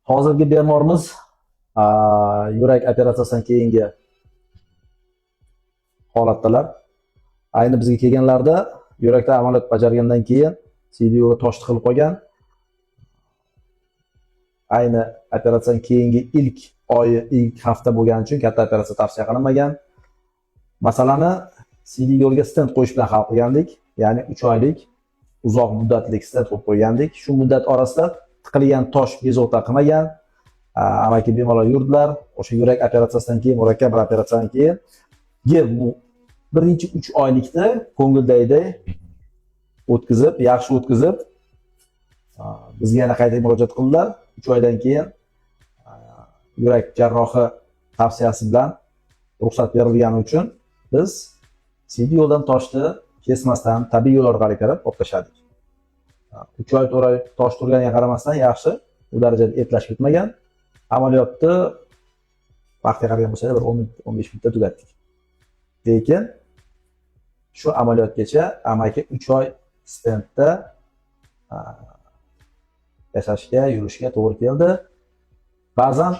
Hozirgi bemorimiz yurak operatsiyasidan keyingi holatdalar. Ayni bizga kelganlarda yurakda amaliyot bajargandan keyin CDO'ga tosh tiqilib qolgan. Ayni operatsiyadan keyingi ilk oyi, ilk hafta bo'lgani uchun katta operatsiya tavsiya qilinmagan. Masalani CD yo'lga stent qo'yish bilan hal qilgandik. Ya'ni 3 oylik uzoq muddatli stent qo'yib qo'ygandik. Shu muddat orasida tiqilgan tosh bezovta qilmagan. Amaki bemorlar yurdilar. O'sha yurak operatsiyasidan keyin, murakkab bir operatsiyadan keyin birinchi 3 oylikda ko'ngildagidek o'tkazib, yaxshi o'tkazib, bizga yana qayta murojaat qildilar. 3 oydan keyin yurak jarrohi tavsiyasi bilan ruxsat berilgani uchun biz CD yo'ldan toshni kesmasdan tabiiy yo'l orqali kirib olib tashladik. 3 oy, 4 oy tosh turganiga qaramasdan yaxshi, u darajada etlashib ketmagan. Amaliyotni vaqtga qaragan bo'lsa, bir 10-15 minutda tugatdik. Lekin shu amaliyotgacha amaki 3 oy stentda yashashga, yurishga to'g'ri keldi. Ba'zan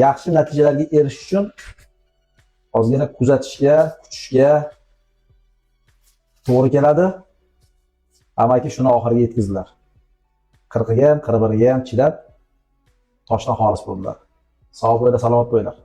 yaxshi natijalarga erishish uchun ozgina kuzatishga, kutishga to'g'ri keladi. Amaki shuni oxiriga yetkazdilar. 40ga ham, 41ga ham chidab toshdan xolis bo'ldilar. Sog' bo'linglar, salomat bo'linglar.